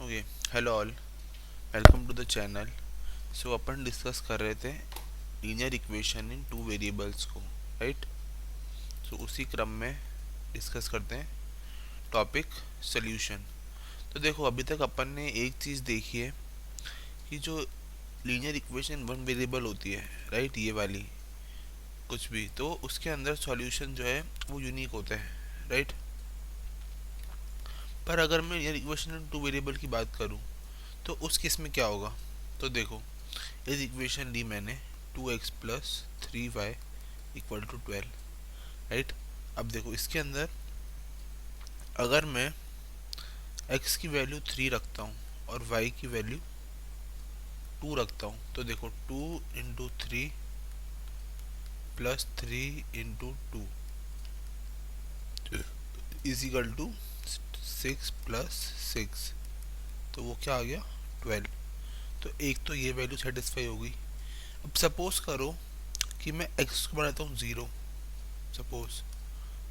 Okay. Hello all, welcome to the channel. So अपन discuss कर रहे थे linear equation in two variables को, राइट। सो उसी क्रम में डिस्कस करते हैं टॉपिक सॉल्यूशन। तो देखो, अभी तक अपन ने एक चीज़ देखी है कि जो लीनियर इक्वेशन वन वेरिएबल होती है, राइट, ये वाली कुछ भी, तो उसके अंदर सॉल्यूशन जो है वो यूनिक होते हैं, राइट। पर अगर मैं linear equation in two variable की बात करूँ तो उस केस में क्या होगा। तो देखो, इस इक्वेशन ली मैंने 2x plus 3y equal to 12, right. अब देखो, इसके अंदर अगर मैं x की वैल्यू 3 रखता हूँ और y की वैल्यू 2 रखता हूँ, तो देखो 2 into 3 plus 3 into 2 is equal to 6 plus 6, तो वो क्या आ गया 12। तो एक तो ये वैल्यू सेटिस्फाई होगी। अब सपोज करो कि मैं x को बनाता हूँ 0 सपोज,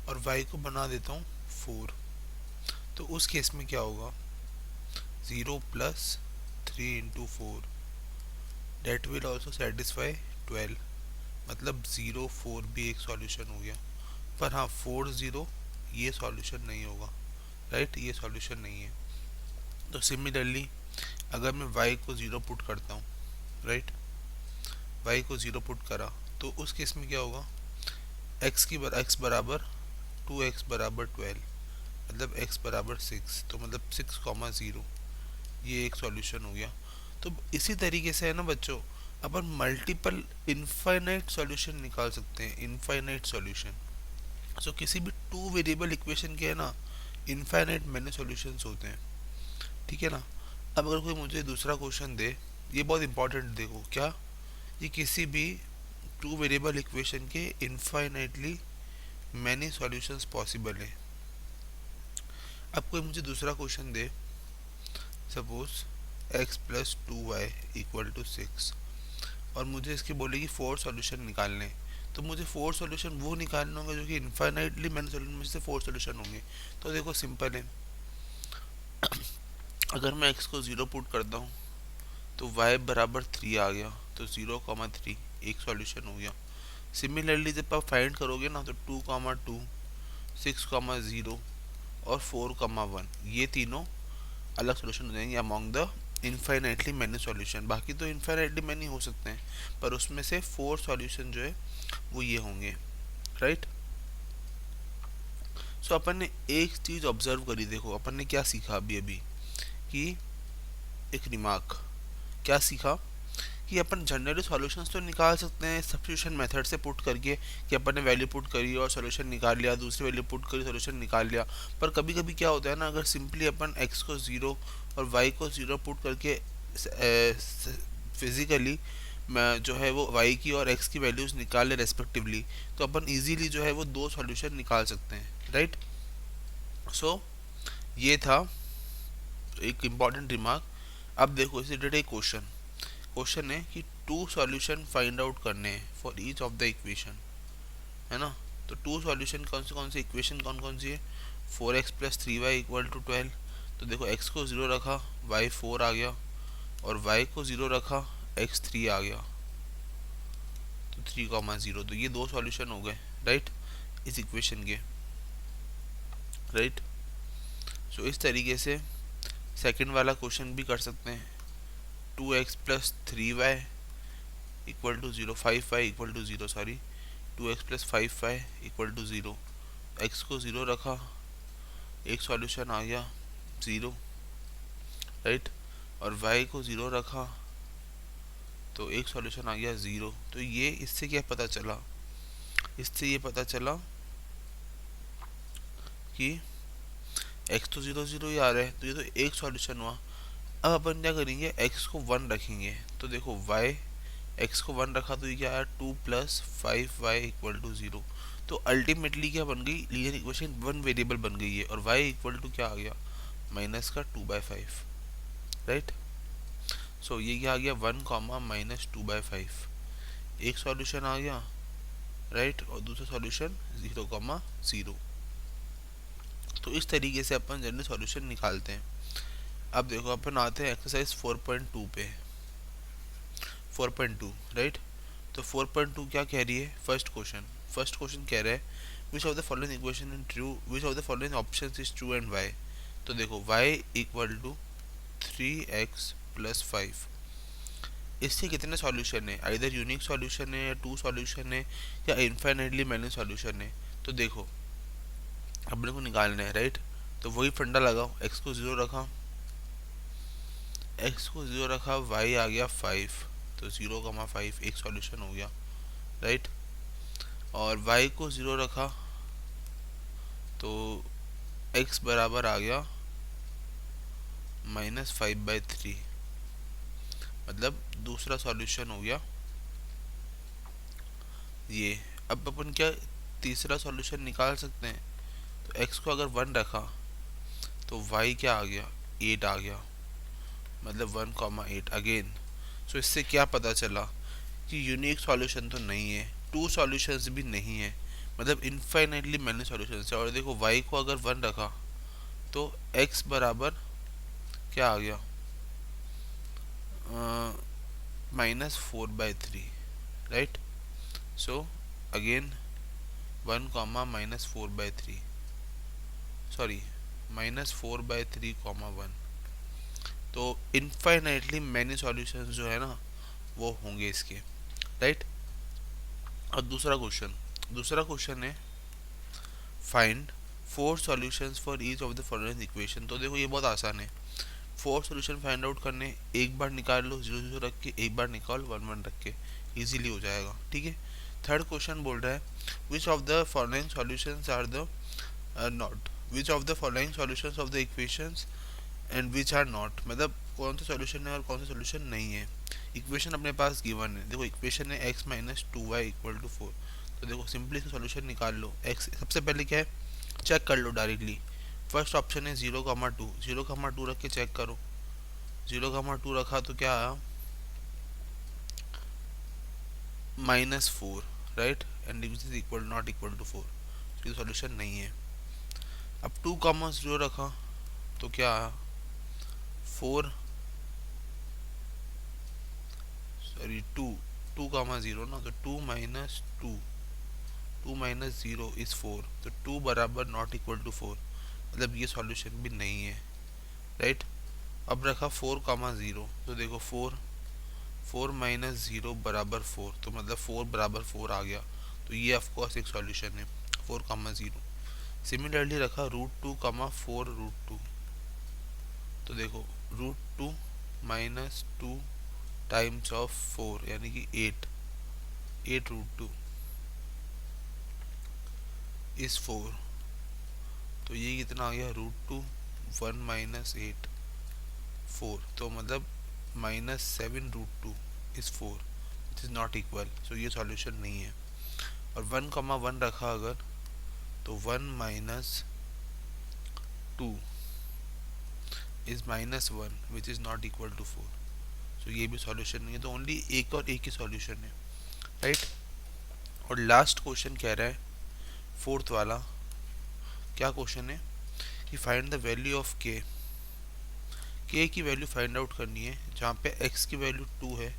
और y को बना देता हूँ 4, तो उस केस में क्या होगा, 0 plus 3 into 4 that will also satisfy 12, मतलब 0 4 भी एक सॉल्यूशन हो गया। पर हाँ, 4 0 ये सॉल्यूशन नहीं होगा, राइट, ये सॉल्यूशन नहीं है। तो सिमिलरली अगर मैं y को 0 पुट करता हूँ, राइट, y को 0 पुट करा, तो उस केस में क्या होगा, x बराबर 2x बराबर 12, मतलब x बराबर 6, तो मतलब 6,0, ये एक सॉल्यूशन हो गया। तो इसी तरीके से है ना बच्चों, अपन मल्टीपल इनफाइनाइट सॉल्यूशन निकाल सकते हैं, इनफाइनाइट सॉल्यूशन। सो किसी भी टू वेरिएबल इक्वेशन के है ना इनफाइनाइट मैनी सॉल्यूशंस होते हैं, ठीक है ना। अब अगर कोई मुझे दूसरा क्वेश्चन दे, ये बहुत इंपॉर्टेंट, देखो क्या, ये किसी भी टू वेरिएबल इक्वेशन के इनफाइनाइटली मैनी सॉल्यूशंस पॉसिबल है। अब कोई मुझे दूसरा क्वेश्चन दे, suppose x plus 2y equal to 6, और मुझे इसके बोले कि 4 सॉल्यूशन निकालने, तो मुझे 4 सॉल्यूशन वो निकालने होंगे जो कि इनफाइनाइटली मैनी सॉल्यूशन में से 4 सॉल्यूशन होंगे। तो देखो सिंपल है, अगर मैं x को 0 पुट करता हूँ तो y बराबर 3 आ गया, तो 0,3 एक सॉल्यूशन हो गया। सिमिलरली जब आप फाइंड करोगे ना, तो 2,2 6,0 और 4,1 ये तीनों अलग सॉल्यूशन हो जाएंगे among the infinitely many solution. बाकी तो इनफाइनाइटली मैनी हो सकते हैं, पर उसमें से 4 सॉल्यूशन जो है वो ये होंगे, राइट। सो अपन ने एक चीज ऑब्जर्व करी, देखो अपन ने क्या सीखा अभी अभी, कि एक रिमार्क क्या सीखा कि अपन जनरली सॉल्यूशंस तो निकाल सकते हैं सब्स्टिट्यूशन मेथड से पुट करके, कि अपन ने वैल्यू पुट करी और सॉल्यूशन निकाल लिया, दूसरी वैल्यू पुट करी सॉल्यूशन निकाल लिया। पर कभी कभी क्या होता है ना, अगर सिंपली अपन x को 0 और y को 0 पुट करके फिजिकली जो है वो y की और x की वैल्यूज निकाल ले रेस्पेक्टिवली, तो अपन इजीली जो है वो दो सॉल्यूशन निकाल सकते हैं, राइट। सो ये था एक इम्पॉर्टेंट रिमार्क। अब देखो, इसे रिलेटेड एक क्वेश्चन है कि टू सॉल्यूशन फाइंड आउट करने हैं for each of the equation, है ना। तो टू सॉल्यूशन कौन से इक्वेशन कौन कौन सी है, 4x plus 3y equal to 12। तो देखो, x को 0 रखा, y 4 आ गया, और y को 0 रखा, x 3 आ गया, तो 3,0, तो ये दो सॉल्यूशन हो गए, राइट, इस इक्वेशन के, राइट। सो इस तरीके से सेकंड वाला क्वेश्चन भी कर सकते हैं, 2x plus 3y equal to 0, 5y equal to 0, sorry, 2x plus 5y equal to 0। x को 0 रखा, एक सॉल्यूशन आ गया 0, राइट, और y को 0 रखा, तो एक सॉल्यूशन आ गया 0। तो ये इससे क्या पता चला, इससे ये पता चला कि x तो 0 0 ही आ रहा है, तो ये तो एक सॉल्यूशन हुआ। अब अपन क्या करेंगे, x को 1 रखेंगे, तो देखो y x को 1 रखा, तो ये क्या आया, 2 प्लस 5y इक्वल टू 0। तो अल्टीमेटली क्या बन गई, लीनियर इक्वेशन वन वेरिएबल बन गई है, और y इक्वल टू क्या आ गया, माइनस का 2/5, राइट। सो ये क्या आ गया, 1 कॉमा माइनस 2/5, एक सॉल्यूशन आ गया, राइट, और दूसरा सॉल्यूशन 0,0। तो इस तरीके से अपन जनरल सॉल्यूशन निकालते हैं। अब देखो अपन आते हैं एक्सरसाइज 4.2 पे, 4.2 राइट। तो 4.2 क्या कह रही है, फर्स्ट क्वेश्चन कह रहा है which of the following equation in true, which of the following options is true and y. तो देखो y equal to 3x plus 5, इससे कितने सॉल्यूशन है, आइदर यूनिक सॉल्यूशन है या टू सॉल्यूशन है या इनफाइनाइटली मैनी सॉल्यूशन है। तो देखो अपने को निकालना है राइट। तो वही फंडा लगाओ, x को 0 रखा, y आ गया 5, तो 0,5 एक सॉल्यूशन हो गया राइट। और y को 0 रखा तो x बराबर आ गया -5/3, मतलब दूसरा सॉल्यूशन हो गया ये। अब अपन क्या तीसरा सॉल्यूशन निकाल सकते हैं। तो x को अगर 1 रखा तो y क्या आ गया, 8 आ गया, मतलब 1,8 अगेन। सो इससे क्या पता चला कि यूनिक सॉल्यूशन तो नहीं है, टू सॉल्यूशंस भी नहीं है, मतलब इनफाइनाइटली मैनी सॉल्यूशंस है। और देखो y को अगर 1 रखा तो x बराबर क्या आ गया, -4/3 राइट। So again 1, -4/3, sorry -4/3, 1। तो इनफाइनाइटली मैनी सॉल्यूशंस जो है ना वो होंगे इसके राइट। और दूसरा क्वेश्चन है find 4 solutions for each of the following equation. तो देखो ये बहुत आसान है, 4 सॉल्यूशन फाइंड आउट करने, एक बार निकाल लो 0 0 रख के, एक बार निकाल 1 1 रख के, इजीली हो जाएगा ठीक है। थर्ड क्वेश्चन बोल रहा है which of the following solutions are the not, which of the following solutions of the equations and which are not, मतलब कौन सा सॉल्यूशन है और कौन सा सॉल्यूशन नहीं है। इक्वेशन अपने पास गिवन है, देखो इक्वेशन है x minus 2y equal to 4। तो देखो सिंपली इसका सॉल्यूशन निकाल लो। x सबसे पहले क्या है, चेक कर लो डायरेक्टली। फर्स्ट ऑप्शन है 0,2, 0,2 रख के चेक करो, 0,2 रखा तो क्या आया -4 right, and this is equal not equal to 4, तो ये सॉल्यूशन नहीं है। अब 2,0 रखा तो क्या आया 4, सॉरी 2, 2,0 ना, तो 2 माइनस 0 इज 4, तो 2 बराबर नॉट इक्वल टू 4, मतलब ये सॉल्यूशन भी नहीं है राइट। अब रखा 4,0, तो देखो 4 माइनस 0 बराबर 4, तो मतलब 4 बराबर 4 आ गया, तो ये ऑफकोर्स एक सॉल्यूशन है 4,0। सिमिलरली रखा √2, 4√2, तो देखो √2 माइनस 2 टाइम्स ऑफ 4 यानी कि 8 √2 इज 4, तो ये कितना आ गया √2 1 माइनस 8 4, तो मतलब -7 √2 is 4, it is not equal, so ये सॉल्यूशन नहीं है। और 1,1 रखा अगर तो 1 minus 2 is -1 which is not equal to 4, so ये भी सॉल्यूशन नहीं है। तो ओनली एक और एक ही सॉल्यूशन है राइट। और लास्ट क्वेश्चन कह रहा है फोर्थ वाला, क्या क्वेश्चन है कि find the value of k की वैल्यू फाइंड आउट करनी है जहाँ पे x की वैल्यू 2 है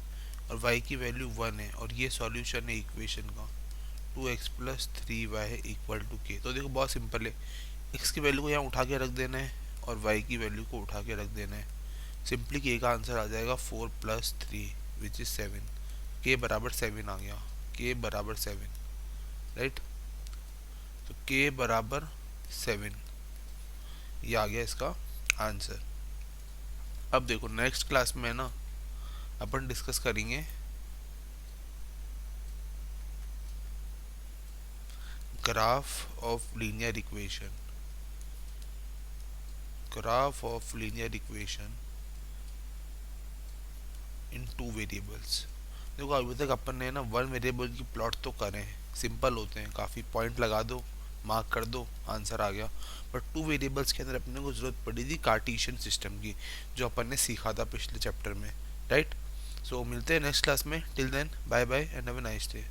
और y की वैल्यू 1 है, और ये सॉल्यूशन है इक्वेशन का 2x plus 3y equal to k। तो देखो बहुत सिंपल है, x की वैल्यू को यहाँ उठा के रख देना है और y की वैल्यू को उठा के रख देना है, सिंपली k का आंसर आ जाएगा 4 + 3 विच इज 7, k बराबर 7 आ गया, k बराबर 7 राइट। तो k बराबर 7 ये आ गया इसका आंसर। अब देखो नेक्स्ट क्लास में ना अपन डिस्कस करेंगे graph of linear equation, graph of linear equation in 2 variables. देखो अभी तक अपन ने ना 1 वेरिएबल की प्लॉट तो करें, सिंपल होते हैं काफ़ी, पॉइंट लगा दो मार्क कर दो आंसर आ गया। बट 2 वेरिएबल्स के अंदर अपने को ज़रूरत पड़ी थी कार्टेशियन सिस्टम की, जो अपन ने सीखा था पिछले चैप्टर में राइट। सो मिलते हैं नेक्स्ट क्लास में, till then bye bye and have a nice day.